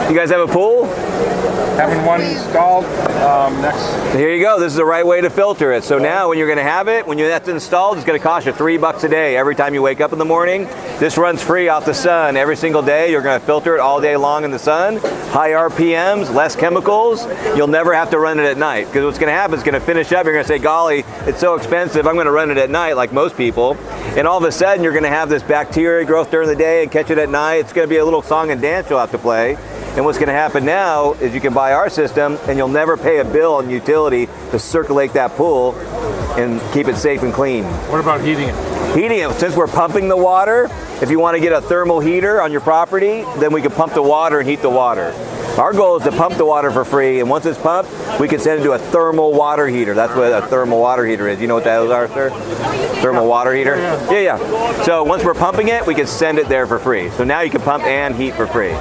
You guys have a pool? Having one installed next. Here you go. This is the right way to filter it. So now when you're going to have it, when that's installed, it's going to cost you $3 a day every time you wake up in the morning. This runs free off the sun every single day. You're going to filter it all day long in the sun. High RPMs, less chemicals. You'll never have to run it at night, because what's going to happen is going to finish up. You're going to say, golly, it's so expensive, I'm going to run it at night like most people. And all of a sudden you're going to have this bacteria growth during the day and catch it at night. It's going to be a little song and dance you'll have to play. And what's going to happen now is you can buy our system and you'll never pay a bill on utility to circulate that pool and keep it safe and clean. What about heating it? Heating it, since we're pumping the water, if you want to get a thermal heater on your property, then we can pump the water and heat the water. Our goal is to pump the water for free, and once it's pumped, we can send it to a thermal water heater. That's what a thermal water heater is. You know what those are, sir? Thermal water heater? Yeah. So once we're pumping it, we can send it there for free. So now you can pump and heat for free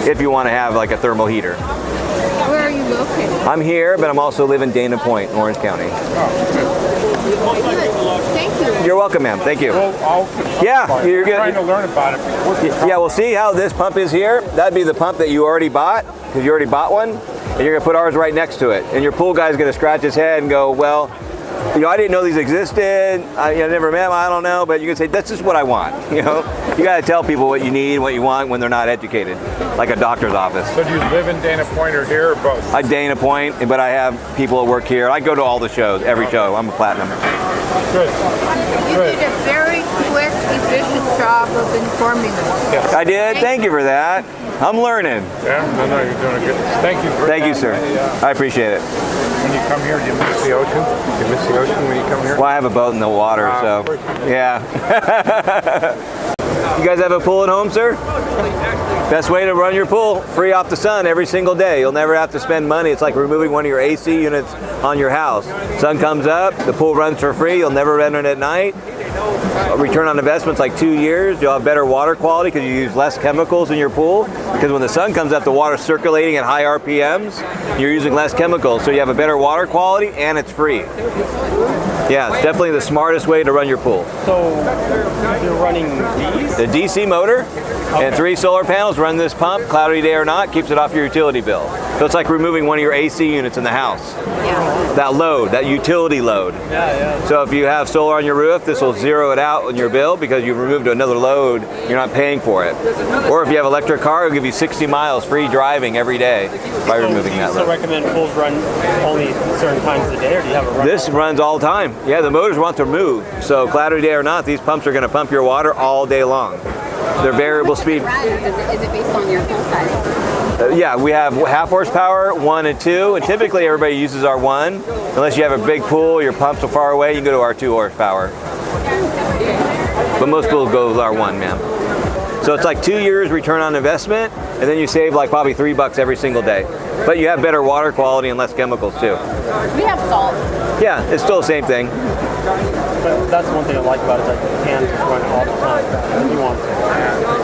if you want to have like a thermal heater. Where are you located? I'm here, but I'm also live in Dana Point, Orange County. Thank you. You're welcome, ma'am. Thank you. Yeah, you're good. I'm trying to learn about it. Yeah, we'll see how this pump is here. That'd be the pump that you already bought, because you already bought one, and you're gonna put ours right next to it. And your pool guy's gonna scratch his head and go, well, I didn't know these existed. I never met them. I don't know, but you can say that's just what I want. You gotta tell people what you need, what you want when they're not educated, like a doctor's office. So do you live in Dana Point or here or both? I Dana Point, but I have people that work here. I go to all the shows, every show. I'm a platinum. Good. You did a very quick, efficient job of informing us. Yes. I did. Thank you for that. I'm learning. Yeah, no, you're doing good. Thank you. Thank you, sir. I appreciate it. When you come here, do you miss the ocean? Do you miss the ocean when you come here? Well, I have a boat in the water, so yeah. You guys have a pool at home, sir? Best way to run your pool, free off the sun every single day. You'll never have to spend money. It's like removing one of your AC units on your house. Sun comes up, the pool runs for free. You'll never run it at night. Return on investment's like 2 years. You'll have better water quality because you use less chemicals in your pool. Because when the sun comes up, the water's circulating at high RPMs. You're using less chemicals, so you have a better water quality and it's free. Yeah, it's definitely the smartest way to run your pool. So you're running these? The DC motor and 3 solar panels run this pump, cloudy day or not, keeps it off your utility bill. So it's like removing one of your AC units in the house. Yeah. That load, that utility load. Yeah. So if you have solar on your roof, this will zero it out on your bill because you've removed another load, you're not paying for it. Or if you have an electric car, it'll give you 60 miles free driving every day by removing that Do you load. recommend pools run only certain times of the day, or do you have a run? This runs all the time. Yeah, the motors want to move. So cloudy day or not, these pumps are going to pump your water all day long. They're variable speed. Is it based on your pool size? Yeah, we have half horsepower, 1 and 2, and typically everybody uses our 1. Unless you have a big pool, your pumps are far away, you can go to our 2 horsepower. But most pools go with our 1, ma'am. So it's like 2 years return on investment, and then you save like probably $3 every single day. But you have better water quality and less chemicals too. We have salt. Yeah, it's still the same thing. But that's one thing I like about it, is that you can just run it all the time if you want to.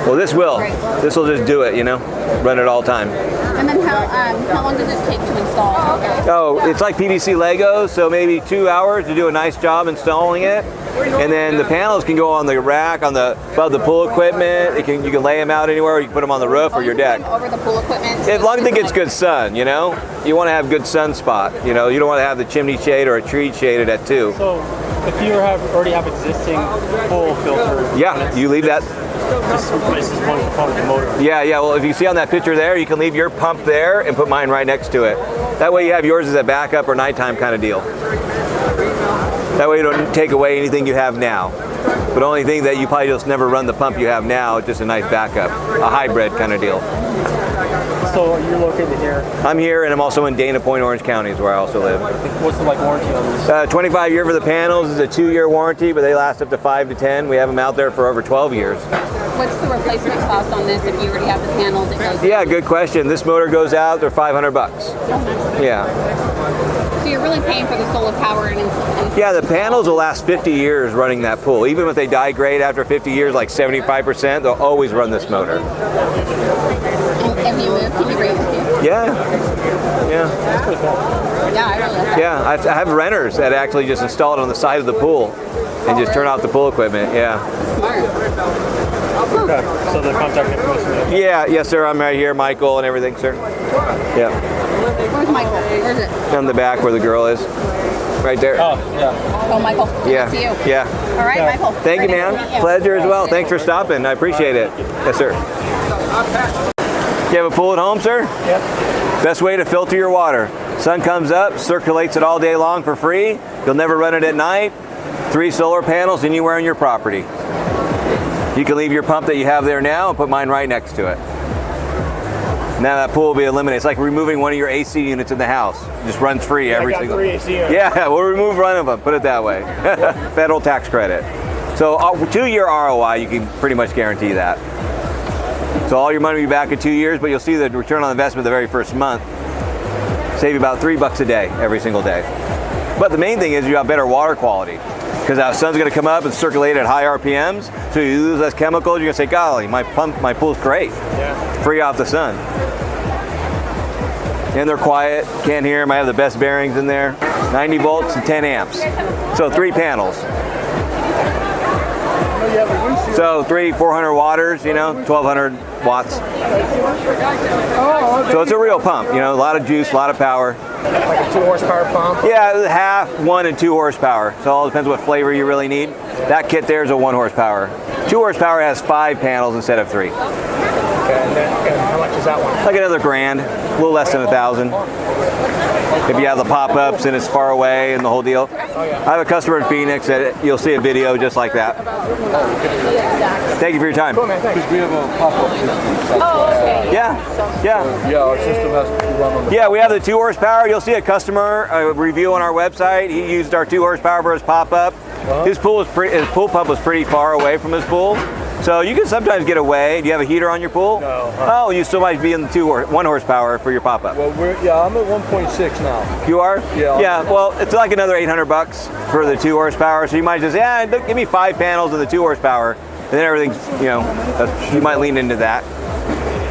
Well, this will. This will just do it, run it all the time. And then how long does it take to install? Oh, it's like PVC Legos, so maybe 2 hours to do a nice job installing it. And then the panels can go on the rack, above the pool equipment. You can lay them out anywhere, or you can put them on the roof or your deck. Over the pool equipment? As long as it gets good sun, you want to have good sun spot. You don't want to have the chimney shade or a tree shaded at 2. So if you already have existing pool filter, Yeah, you leave that. just replaces one component of the motor. Yeah. Well, if you see on that picture there, you can leave your pump there and put mine right next to it. That way you have yours as a backup or nighttime kind of deal. That way you don't take away anything you have now. But the only thing that you probably just never run the pump you have now, it's just a nice backup, a hybrid kind of deal. So you're located here. I'm here, and I'm also in Dana Point, Orange County is where I also live. What's the warranty on this? 25 year for the panels is a 2-year warranty, but they last up to 5 to 10. We have them out there for over 12 years. What's the replacement cost on this if you already have the panels? Yeah, good question. This motor goes out, they're $500. Yeah. So you're really paying for the solar power and Yeah, the panels will last 50 years running that pool. Even if they degrade after 50 years, like 75%, they'll always run this motor. If you move, can you bring it? Yeah. Yeah, I really like that. Yeah, I have renters that actually just install it on the side of the pool and just turn off the pool equipment. Yeah. Smart. Okay. So the contact information. Yeah, yes, sir. I'm right here, Michael, and everything, sir. Yeah, Where's Michael? Where's it? on the back where the girl is, right there. Oh, yeah. Oh, Michael. Yeah, See you. yeah. All right, Michael. Thank you, Very nice to man. meet you. Pleasure as well. Thanks for stopping. I appreciate it. Yes, sir. You have a pool at home, sir? Yep. Best way to filter your water. Sun comes up, circulates it all day long for free. You'll never run it at night. 3 solar panels anywhere on your property. You can leave your pump that you have there now and put mine right next to it. Now that pool will be eliminated. It's like removing one of your AC units in the house. It just runs free every single. 3 AC units. Yeah, we'll remove one of them. Put it that way. Federal tax credit. So 2-year ROI, you can pretty much guarantee that. So all your money will be back in 2 years, but you'll see the return on investment the very first month. Save you about $3 a day every single day. But the main thing is you have better water quality because that sun's going to come up and circulate at high RPMs, so you lose less chemicals. You're going to say, golly, my pool's great. Yeah. Free off the sun. And they're quiet, can't hear them. I have the best bearings in there. 90 volts and 10 amps. So 3 panels. So 400 waters, 1,200 watts. So it's a real pump, a lot of juice, a lot of power. Like a 2 horsepower pump? Yeah, half, 1 and 2 horsepower. So it all depends what flavor you really need. That kit there is a 1 horsepower. 2 horsepower has 5 panels instead of 3. Okay, and how much is that one? Like another grand, a little less than 1,000. If you have the pop-ups and it's far away and the whole deal. I have a customer in Phoenix that you'll see a video just like that. Thank you for your time. Cool, man, thanks. We have a pop-up system. Oh, okay. Yeah. Yeah, our system has to run on the Yeah, we have the 2 horsepower. You'll see a customer review on our website. He used our 2 horsepower for his pop-up. His pool pump was pretty far away from his pool. So you can sometimes get away. Do you have a heater on your pool? No. Oh, you still might be in the 1 horsepower for your pop-up. Well, I'm at 1.6 now. You are? Yeah. Yeah, well, it's like another $800 for the 2 horsepower. So you might just say, give me 5 panels of the 2 horsepower. And then everything's, you might lean into that.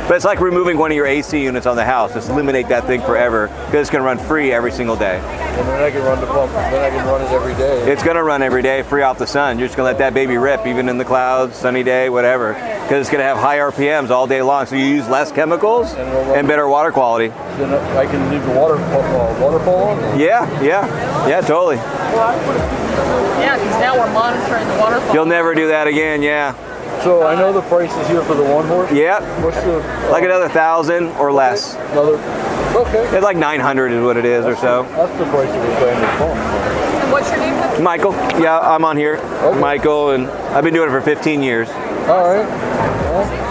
But it's like removing one of your AC units on the house. Just eliminate that thing forever because it's going to run free every single day. And then I can run the pump. Then I can run it every day. It's going to run every day, free off the sun. You're just going to let that baby rip, even in the clouds, sunny day, whatever. Because it's going to have high RPMs all day long. So you use less chemicals and better water quality. Then I can leave the waterfall on. Yeah, totally. Yeah, because now we're monitoring the waterfall. You'll never do that again, yeah. So I know the price is here for the 1 horse. Yep. What's the Like another 1,000 or less. Okay. It's like 900 is what it is or so. That's the price of a brand new pump. And what's your name? Michael, yeah, I'm on here. Michael, and I've been doing it for 15 years. All right.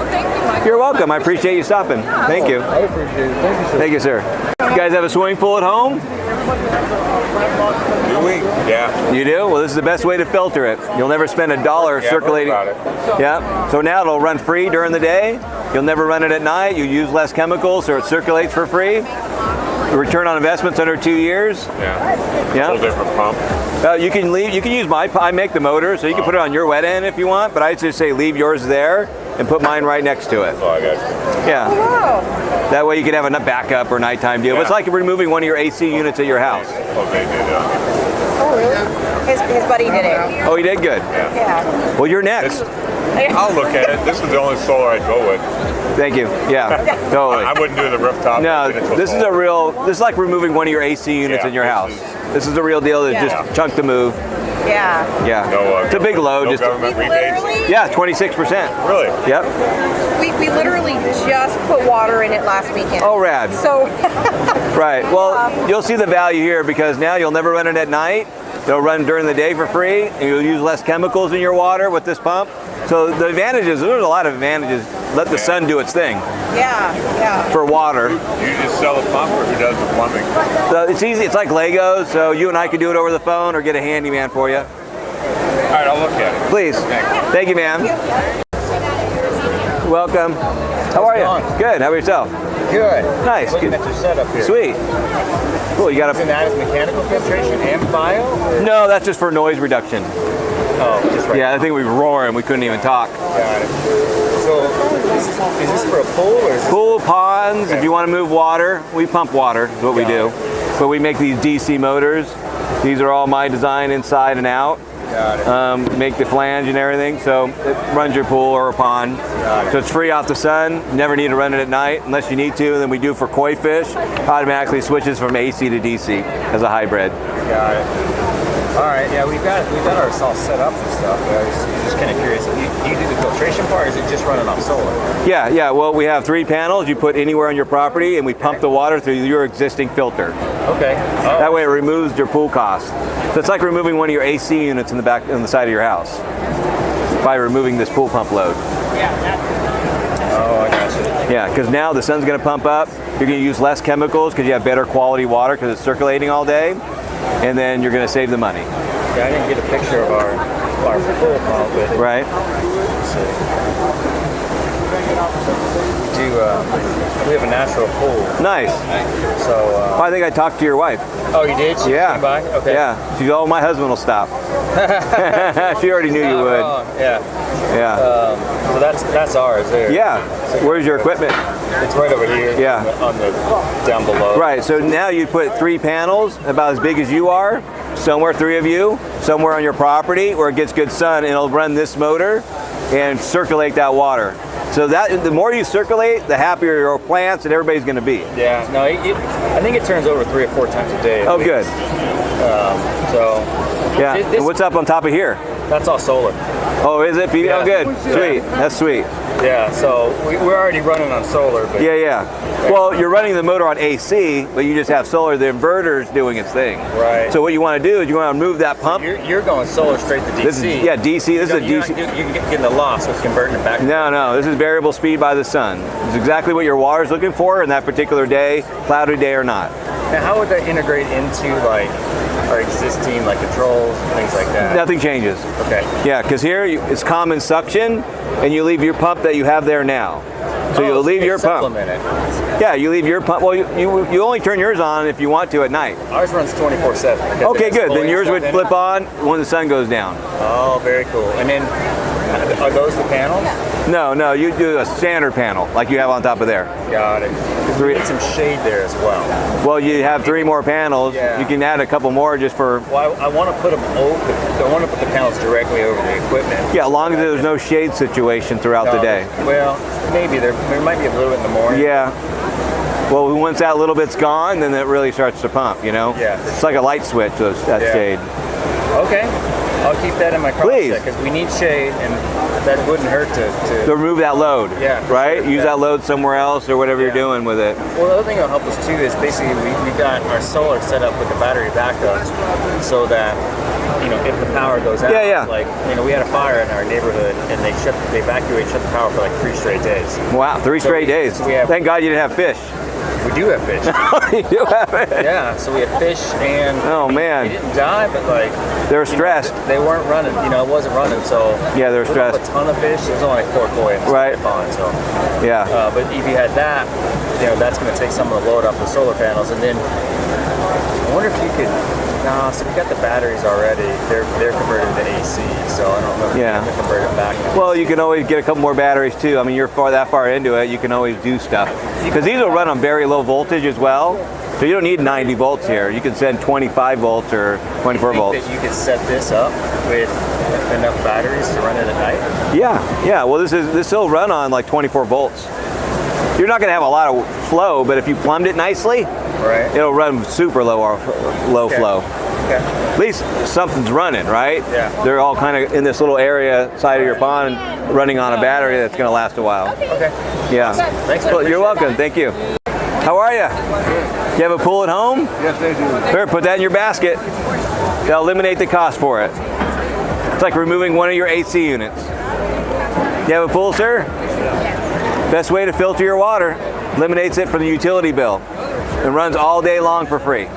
Thank you, Michael. You're welcome. I appreciate you stopping. Thank you. I appreciate it. Thank you, sir. Thank you, sir. You guys have a swimming pool at home? Do we? Yeah. You do? Well, this is the best way to filter it. You'll never spend $1 circulating. I've heard about Yeah. So now it'll run free during the day. You'll never run it at night. You use less chemicals, so it circulates for free. The return on investment's under 2 years. Yeah. Yeah. Whole different pump. You can use my. I make the motor, so you can put it on your wet end if you want. But I'd just say leave yours there and put mine right next to it. Oh, I got you. Yeah. That way you can have a backup or nighttime deal. But it's like removing one of your AC units at your house. Okay, good. Oh, really? His buddy did it. Oh, you did good. Yeah. Well, you're next. I'll look at it. This is the only solar I'd go with. Thank you. Yeah, totally. I wouldn't do the rooftop. No, this is like removing one of your AC units Yeah, in your this house. This is the real deal. That just chunk to move. Yeah. Yeah. No, it's a big load. No Just government rebates. Literally, yeah, 26%. Really? Yep. we literally just put water in it last weekend. Oh, rad. So, Right. Well, you'll see the value here because now you'll never run it at night. It'll run during the day for free, and you'll use less chemicals in your water with this pump. So the advantages, there's a lot of advantages. Let the sun do its thing yeah. for water. You just sell the pump, or who does the plumbing? So it's easy. It's like Legos. So you and I can do it over the phone or get a handyman for you. All right, I'll look at it. Please. Thank you, ma'am. Welcome. How are you? Good. How about yourself? Good. Nice. Looking Good. at your setup here. Sweet. Cool. You got And that is mechanical filtration and bio? Or? No, that's just for noise reduction. Oh, just right. Yeah, I think we were roaring. We couldn't even talk. Got it. So, is this for a pool or is this Pool, ponds. If you want to move water, we pump water. Is what we do. But we make these DC motors. These are all my design inside and out. make the flange and everything. So it runs your pool or a pond. So it's free off the sun. Never need to run it at night unless you need to. And then we do for koi fish. Automatically switches from AC to DC as a hybrid. Got it. All right, yeah, we've got ours all set up and stuff. I was just kind of curious. Do you do the filtration part, or is it just running off solar? Yeah. Well, we have 3 panels you put anywhere on your property, and we pump the water through your existing filter. Okay. Oh. That way it removes your pool cost. So it's like removing one of your AC units in the back on the side of your house by removing this pool pump load. Oh, I got you. Yeah, because now the sun's going to pump up. You're going to use less chemicals because you have better quality water because it's circulating all day, and then you're going to save the money. Yeah, I didn't get a picture of our pool pump, but Right. we have a natural pool. Nice. So. Well, I think I talked to your wife. Oh, you did? She Yeah. came by? Okay. Yeah. She said, "Oh, my husband will stop." She already knew you would. Yeah. Yeah. So that's ours there. Yeah. Where's your equipment? It's right over here. Yeah. On the down below. Right. So now you put 3 panels about as big as you are, somewhere 3 of you, somewhere on your property where it gets good sun, and it'll run this motor and circulate that water. So that the more you circulate, the happier your plants and everybody's going to be. Yeah. No, I think it turns over 3 or 4 times a day. Oh, good. So. Yeah. And what's up on top of here? That's all solar. Oh, is it? Yeah. Oh, good. Sweet. That's sweet. Yeah. So we're already running on solar. But Yeah. Well, you're running the motor on AC, but you just have solar. The inverter's doing its thing. Right. So what you want to do is you want to move that pump. You're going solar straight to DC. This is DC. This is a DC. You're getting the loss with converting it back. No. This is variable speed by the sun. It's exactly what your water's looking for in that particular day, cloudy day or not. Now, how would that integrate into like our existing like controls and things like that? Nothing changes. Okay. Yeah, because here it's common suction, and you leave your pump that you have there now. So you'll leave your pump. Supplement it. Yeah, you leave your pump. Well, you only turn yours on if you want to at night. Ours runs 24/7. Okay, good. Then yours would flip on when the sun goes down. Oh, very cool. And then, are those the panels? No, you do a standard panel like you have on top of there. Got it. 'Cause we need some shade there as well. Well, you have 3 more panels. Yeah. You can add a couple more just for. Well, I want to put them over. I want to put the panels directly over the equipment. Yeah, as long as there's no shade situation throughout the day. Well, maybe there might be a little bit in the morning. Yeah. Well, once that little bit's gone, then it really starts to pump, you know? Yeah. It's like a light switch, that Yeah. shade. Okay. I'll keep that in my crop Please. because we need shade, and that wouldn't hurt to To remove that load. Yeah, for Right? sure. Use Yeah. that load somewhere else or whatever you're Yeah. doing with it. Well, the other thing that'll help us too is basically we got our solar set up with the battery backup, so that if the power goes out, Yeah. like we had a fire in our neighborhood and they evacuated, shut the power for like 3 straight days. Wow, 3 So straight we- days. so we have- Thank God you didn't have fish. We do have fish. You do have it. Yeah, so we have fish and Oh, man. they didn't die, but like They're stressed. they weren't running. It wasn't running, so Yeah, they're we don't have stressed. a ton of fish. There's only like 4 koi in the Right. pond, so. Yeah. But if you had that, that's going to take some of the load off the solar panels, and then I wonder if you could. No, so we got the batteries already. They're converted to AC, so I don't know if Yeah. you can convert it back. Well, you can always get a couple more batteries too. I mean, you're that far into it, you can always do stuff. Because these will run on very low voltage as well. So you don't need 90 volts here. You can send 25 volts or 24 Do you think volts. that you could set this up with enough batteries to run it at night? Yeah. Well, this will run on like 24 volts. You're not going to have a lot of flow, but if you plumbed it nicely, Right. it'll run super low flow. Okay. At least something's running, right? Yeah. They're all kind of in this little area side of your pond running on a battery that's going to last a while. Okay. Yeah. Thanks, man. Well, you're welcome. Thank you. How are you? You have a pool at home? Yes, they do. Here, put that in your basket. That'll eliminate the cost for it. It's like removing one of your AC units. You have a pool, sir? Best way to filter your water. Eliminates it from the utility bill. It runs all day long for free.